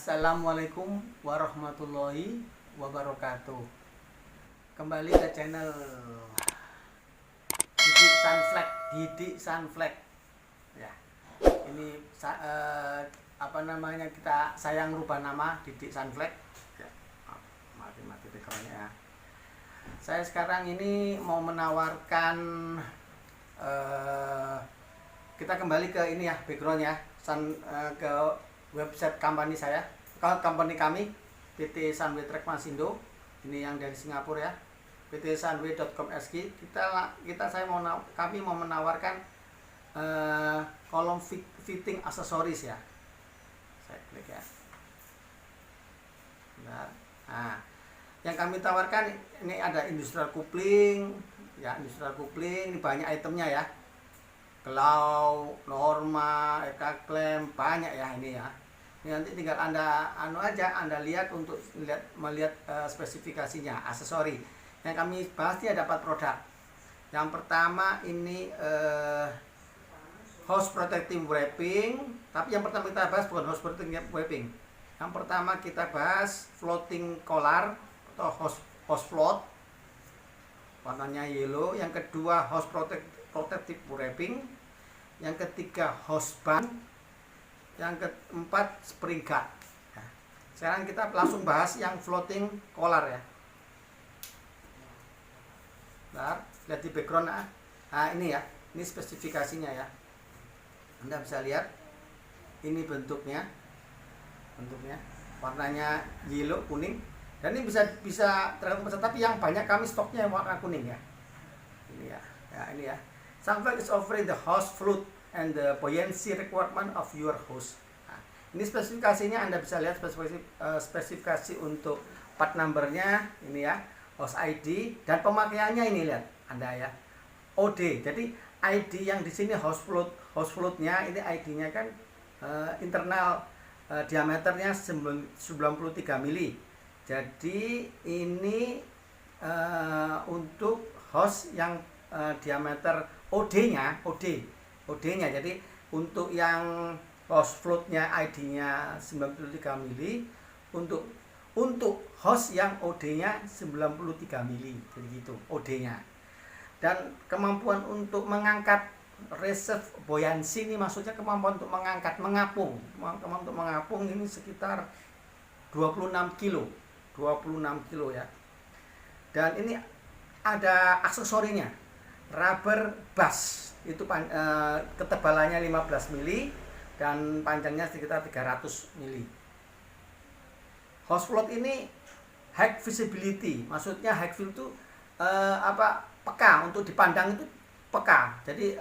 Assalamualaikum warahmatullahi wabarakatuh. Kembali ke channel Didik Sunflag. Ya, ini saya rubah nama Didik Sunflag. Ya, mati backgroundnya ya. Saya sekarang ini mau menawarkan kita kembali ke ini ya, background ya, ke website company saya, company kami, PT Sunway Trek Masindo. Ini yang dari Singapura ya, ptsunway.com.sg. Kami mau menawarkan kolom fitting aksesoris ya. Saya klik ya. Benar. Nah, yang kami tawarkan ini ada industrial coupling ya, ini banyak itemnya ya. Glow, Norma, Eka Klem, banyak ya ini ya. Ini nanti tinggal Anda lihat untuk melihat spesifikasinya, aksesori. Yang kami bahas ada 4 produk. Yang pertama ini hose protective wrapping, tapi yang pertama kita bahas bukan hose protective wrapping. Yang pertama kita bahas floating collar atau hose float, warnanya yellow. Yang kedua hose protective wrapping. Yang ketiga hose band. Yang keempat spring guard. Nah, sekarang kita langsung bahas yang floating collar ya. Bentar, lihat di background. Nah ini ya, ini spesifikasinya ya. Anda bisa lihat, ini bentuknya warnanya yellow, kuning, dan ini bisa tergantung pesan, tapi yang banyak kami stoknya yang warna kuning ya. Ini ya, ini ya. Sunflag is offering the hose float and the buoyancy requirement of your hose. Nah, ini spesifikasinya Anda bisa lihat spesifikasi untuk part numbernya ini ya, hose ID, dan pemakaiannya ini lihat Anda ya, OD. Jadi ID yang di sini hose floatnya ini ID-nya kan internal diameternya 93 mili. Jadi ini untuk hose yang diameter OD-nya. Jadi untuk yang hose floatnya ID-nya 93 mili, untuk hose yang OD-nya 93 mili, jadi gitu OD-nya. Dan kemampuan untuk mengangkat reserve buoyancy ini maksudnya kemampuan untuk mengapung. Kemampuan untuk mengapung ini sekitar 26 kilo ya. Dan ini ada aksesorinya, rubber bus. Itu ketebalannya 15 mili dan panjangnya sekitar 300 mili. Hose float ini high visibility, maksudnya high view itu peka, untuk dipandang itu peka. Jadi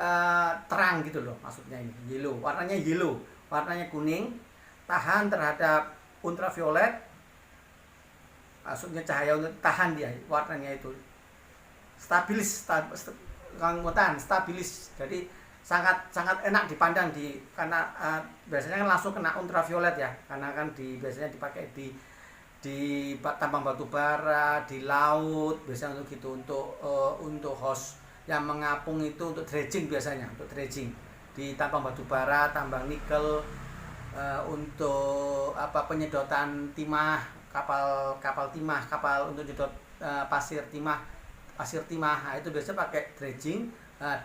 terang gitu loh maksudnya. Ini yellow, warnanya kuning, tahan terhadap ultraviolet, maksudnya cahaya untuk tahan dia, warnanya itu stabilis, jadi sangat enak dipandang karena biasanya kan langsung kena ultraviolet ya, karena kan biasanya dipakai di tambang batu bara, di laut biasanya untuk gitu, untuk hose yang mengapung itu untuk dredging, biasanya untuk dredging di tambang batu bara, tambang nikel, untuk penyedotan timah, kapal timah, untuk nyedot pasir timah. Nah, itu biasanya pakai dredging,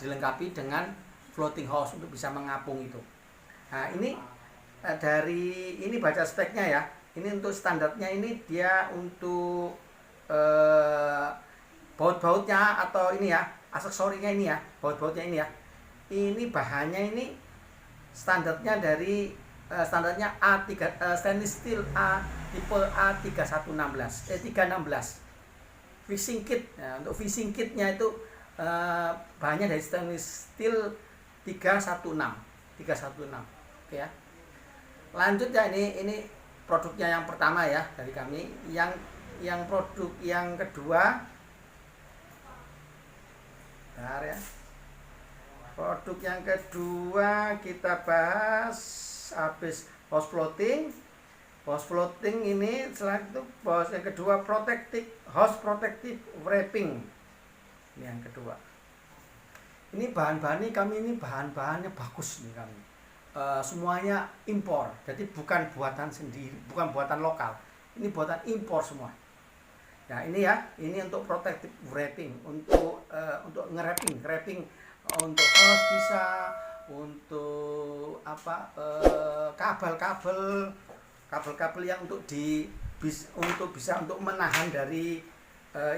dilengkapi dengan floating hose untuk bisa mengapung itu. Nah, ini ini baca speknya ya. Ini untuk standarnya, ini dia untuk baut-bautnya atau ini ya, aksesorinya ini ya, baut-bautnya ini ya. Ini bahannya ini standarnya dari standarnya stainless steel tipe A316. Fishing kit. Nah, untuk fishing kitnya itu bahannya dari stainless steel 316. Oke ya. Lanjut ya, ini produknya yang pertama ya dari kami. Yang produk yang kedua, bentar ya. Produk yang kedua kita bahas habis hose floating. Hose floating ini, setelah itu hose yang kedua hose protective wrapping. Ini yang kedua. Ini bahan-bahannya bagus nih kami. semuanya impor, jadi bukan buatan sendiri, bukan buatan lokal, ini buatan impor semua. Nah ini ya, ini untuk protective wrapping, untuk wrapping untuk house bisa, untuk apa, kabel-kabel yang untuk bisa untuk menahan dari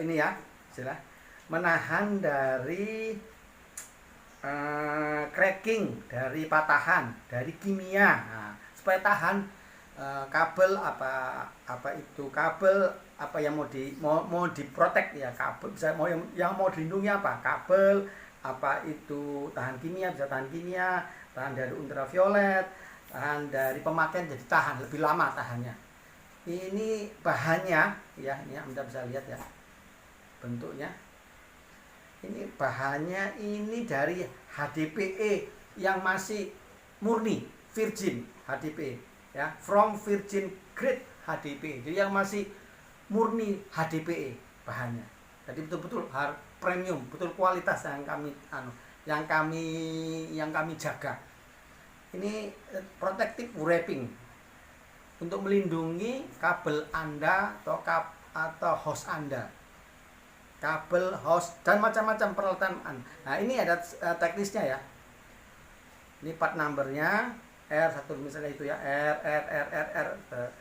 ini ya, istilah menahan dari cracking, dari patahan, dari kimia. Nah, supaya tahan kabel apa yang mau diprotek ya, kabel bisa yang mau dilindungi apa, kabel apa itu tahan kimia, bisa tahan kimia, tahan dari ultraviolet, tahan dari pemakaian, jadi tahan lebih lama tahannya. Ini bahannya ya, ini Anda bisa lihat ya bentuknya. Ini bahannya ini dari HDPE yang masih murni, virgin HDPE ya, from virgin grade HDPE. Jadi yang masih murni HDPE bahannya. Jadi betul-betul premium, betul kualitas yang kami jaga. Ini protective wrapping untuk melindungi kabel Anda atau host Anda. Kabel, host, dan macam-macam peralatan. Nah ini ada teknisnya ya. Ini part numbernya R1 misalnya itu ya, R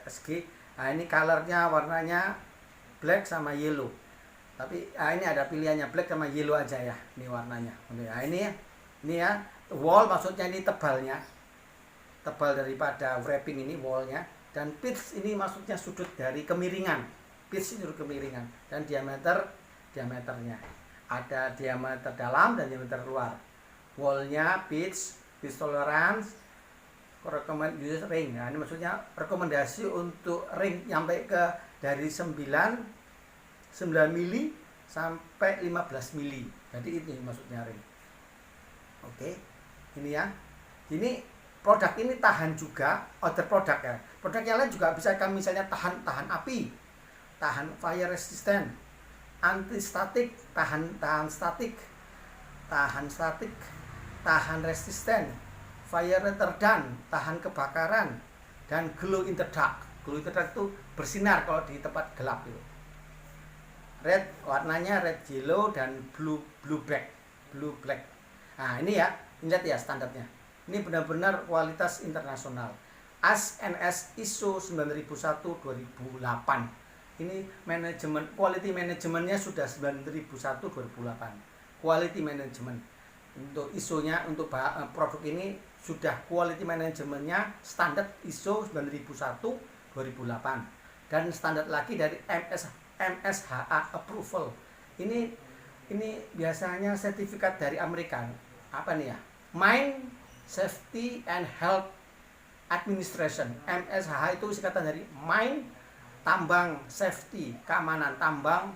SG. Nah ini colornya, warnanya black sama yellow. Tapi ini ada pilihannya black sama yellow aja ya. Ini warnanya. Nah ini ya wall, maksudnya ini tebalnya, tebal daripada wrapping ini wallnya. Dan pitch ini maksudnya sudut dari kemiringan. Pitch ini sudut kemiringan, dan diameternya ada diameter dalam dan diameter luar. Wallnya pitch tolerance, recommend use ring. Nah ini maksudnya rekomendasi untuk ring sampai ke dari 9 mili sampai 15 mili. Jadi ini maksudnya ring. Oke, ini ya. Ini produk ini tahan juga, other produk ya. Produk yang lain juga bisa kami misalnya tahan api, tahan fire resistant, anti statik, tahan statik, tahan resisten, fire retardant, tahan kebakaran, dan glow in the dark. Glow in the dark itu bersinar kalau di tempat gelap itu. Red warnanya red yellow dan blue black. Nah ini ya, lihat ya standarnya. Ini benar-benar kualitas internasional. ASNS ISO 9001/2008. Ini manajemen, quality manajemennya sudah 9001/2008. Quality management untuk ISO-nya, untuk produk ini sudah quality manajemennya standar ISO 9001/2008, dan standar lagi dari MSHA approval. Ini biasanya sertifikat dari Amerika. Apa nih ya? Mine Safety and Health Administration. MSHA itu singkatan dari Mine, tambang, safety, keamanan tambang,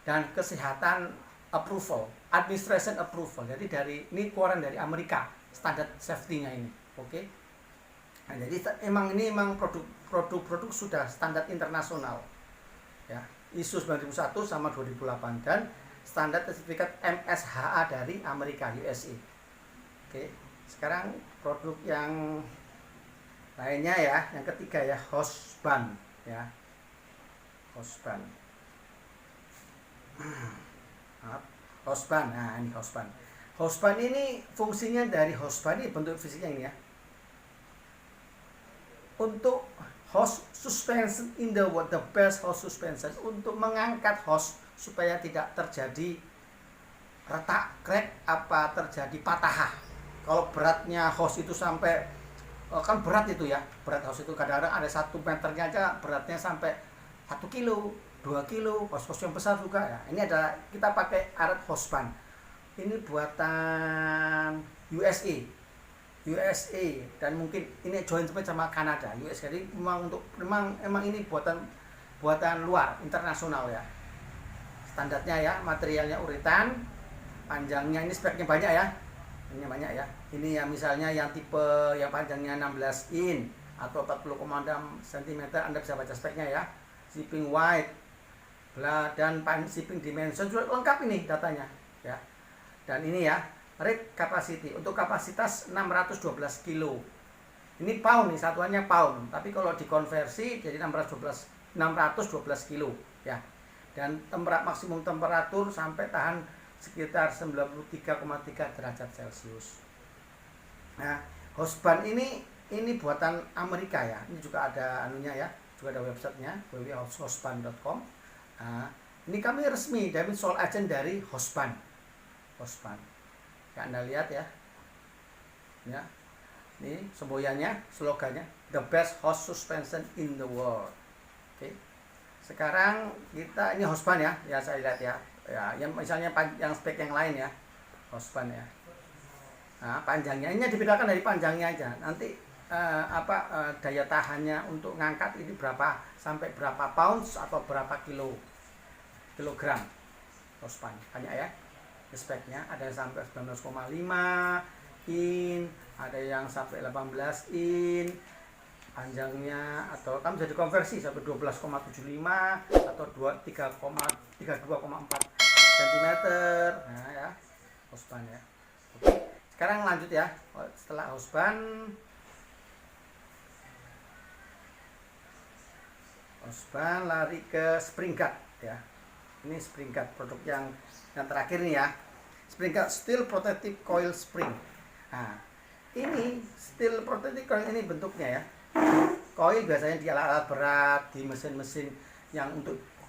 dan kesehatan approval, administration approval. Jadi ini keluaran dari Amerika, standar safety-nya ini. Oke. Nah, jadi ini emang produk sudah standar internasional. Ya, ISO 9001 sama 2008, dan standar sertifikat MSHA dari Amerika, USA. Oke. Sekarang produk yang lainnya ya, yang ketiga ya, hostband ya. Hostband. Nah ini hostband. Hostband ini fungsinya dari hostband ini, bentuk fisiknya ini ya. Untuk host suspension in the best host suspension, untuk mengangkat host supaya tidak terjadi retak, crack, apa terjadi patah. Kalau beratnya host itu sampai, kan berat itu ya, berat host itu kadang-kadang ada 1 meternya aja beratnya sampai 1 kilo, 2 kilo, host yang besar juga ya. Ini ada, kita pakai alat hostband. Ini buatan USA, dan mungkin ini joint sama Kanada, US. Jadi memang ini buatan luar, internasional ya. Standarnya ya, materialnya uritan, panjangnya ini speknya banyak ya. Ini banyak ya. Ini ya misalnya yang tipe yang panjangnya 16 in atau 40,6 cm, Anda bisa baca speknya ya. Shipping weight, dan shipping dimension sudah lengkap ini datanya ya. Dan ini ya, rate capacity untuk kapasitas 612 kilo Ini pound nih, satuannya pound. Tapi kalau dikonversi jadi 612 kilo ya. Dan maksimum temperatur sampai tahan sekitar 93,3 derajat Celcius. Nah, hostban ini buatan Amerika ya. Ini juga ada anunya ya, juga ada websitenya www.hostban.com. Nah, ini kami resmi, David sole agent dari Hostban. Ya, Anda lihat ya. Ya. Ini semboyannya, slogannya the best hose suspension in the world. Oke. Sekarang kita ini Hostban ya. Ya saya lihat ya. Ya, yang misalnya yang spek yang lain ya. Hostban ya. Nah, panjangnya ini dibedakan dari panjangnya aja. Nanti daya tahannya untuk ngangkat ini berapa sampai berapa pounds atau berapa kilogram. Hostban banyak ya. Speknya ada yang sampai 19,5 in, ada yang sampai 18 in panjangnya, atau kan bisa dikonversi sampai 12,75 atau 32,4 cm. Nah ya, hostban ya. Oke, sekarang lanjut ya. Setelah hostban lari ke spring guard ya. Ini spring guard, produk yang terakhir nih ya. Spring guard steel protective coil spring. Nah, ini steel protective coil ini bentuknya ya. Coil biasanya di alat-alat berat, di mesin-mesin yang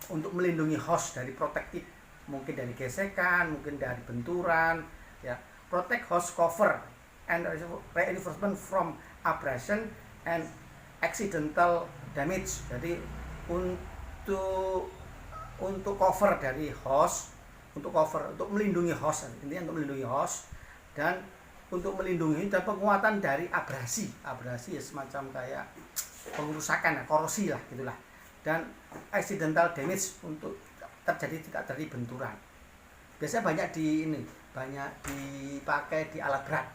untuk melindungi hose dari protektif, mungkin dari gesekan, mungkin dari benturan ya. Protect hose cover and reinforcement from abrasion and accidental damage. Jadi untuk cover dari hose, untuk melindungi hose, intinya untuk melindungi hose dan untuk melindungi dan penguatan dari abrasi ya, semacam kayak pengerusakan, korosi lah gitulah, dan accidental damage untuk tidak terjadi benturan. Biasanya banyak dipakai di alat berat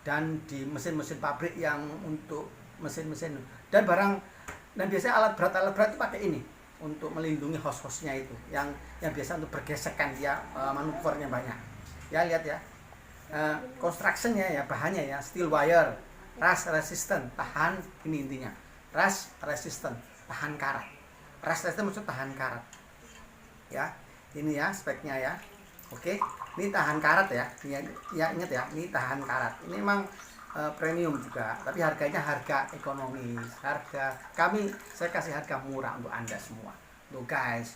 dan di mesin-mesin pabrik yang untuk mesin-mesin dan biasanya alat berat itu pakai ini untuk melindungi hose-hose-nya itu yang biasa untuk bergesekan ya, manuvernya banyak ya. Lihat ya, construction-nya ya, bahannya ya steel wire, rust resistant, tahan, ini intinya rust resistant, tahan karat. Rust resistant maksud tahan karat ya. Ini ya speknya ya. Oke, ini tahan karat ya. Ya ingat ya, ini tahan karat. Ini memang premium juga, tapi harganya harga ekonomis. Saya kasih harga murah untuk Anda semua. Tuh guys,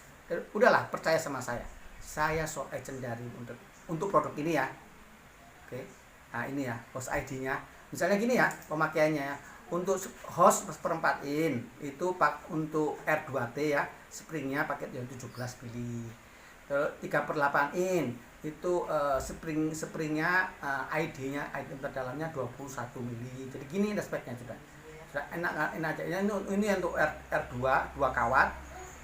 udahlah percaya sama saya. Saya sole agent dari untuk produk ini ya. Oke. Nah, ini ya hose ID-nya. Misalnya gini ya, pemakaiannya ya. Untuk hose 1/4 in itu untuk R2T ya, springnya pakai yang 17 mili. 3/8 in itu springnya ID terdalamnya 21 mili. Jadi gini ada speknya juga. Sudah enak aja. Ini untuk R2 2 kawat.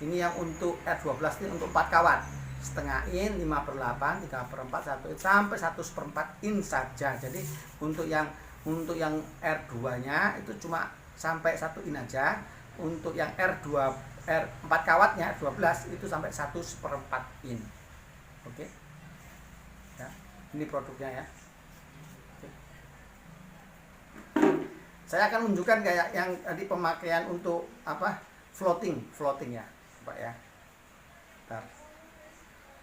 Ini yang untuk R12 ini untuk 4 kawat. Setengah in, 5/8, 3/4, 1 in, sampai 1/4 in saja. Jadi untuk yang R2-nya itu cuma sampai 1 in aja. Untuk yang R4 kawatnya R12 itu sampai 1/4 in. Oke. Ya, ini produknya ya. Oke. Saya akan menunjukkan kayak yang tadi pemakaian untuk floating ya, Pak ya. Bentar.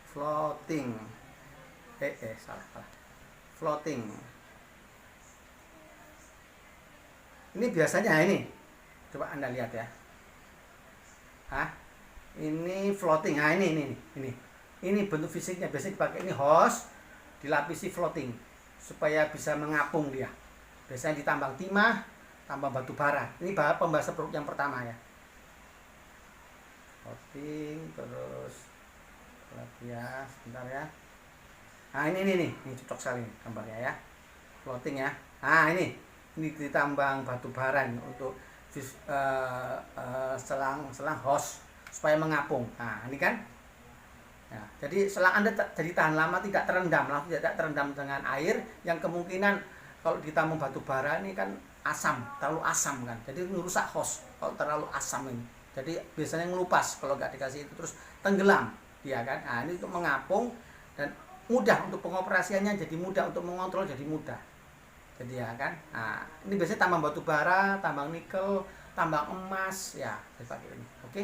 Floating. Salah. Floating. Ini biasanya ini. Coba Anda lihat ya. Ini floating. Nah, ini bentuk fisiknya biasanya dipakai ini hose, dilapisi floating supaya bisa mengapung dia. Biasanya ditambang timah, tambah batu bara. Ini pembahasan produk yang pertama ya. Floating terus lagi ya, sebentar ya. Nah, ini cocok sekali gambarnya ya. Floating ya. Nah, ini ditambang batu bara untuk selang hose supaya mengapung. Nah, ini kan. Ya, jadi selang Anda jadi tahan lama, tidak terendam dengan air yang kemungkinan kalau ditambang batu bara ini kan terlalu asam kan. Jadi merusak hose kalau terlalu asam ini. Jadi biasanya ngelupas kalau nggak dikasih itu, terus tenggelam dia kan. Nah, ini untuk mengapung dan mudah untuk pengoperasiannya, jadi mudah untuk mengontrol, jadi mudah. Jadi ya kan, nah ini biasanya tambang batu bara, tambang nikel, tambang emas, ya saya pakai ini. Oke.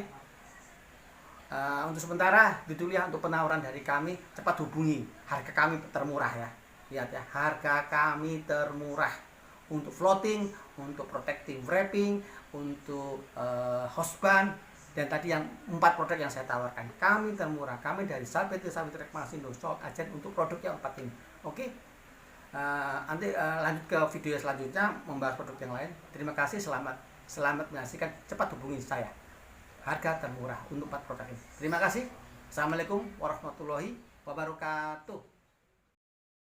Untuk sementara itu ya untuk penawaran dari kami, cepat hubungi, harga kami termurah ya. Lihat ya, harga kami termurah untuk floating, untuk protective wrapping, untuk hostband, dan tadi yang 4 produk yang saya tawarkan kami termurah. Kami dari Sapit Rekmasindo Stock Agent untuk produk yang 4 ini. Oke. Nanti lanjut ke video selanjutnya membahas produk yang lain. Terima kasih, selamat menyaksikan. Cepat hubungi saya, harga termurah untuk 4 produk ini. Terima kasih. Assalamualaikum warahmatullahi wabarakatuh.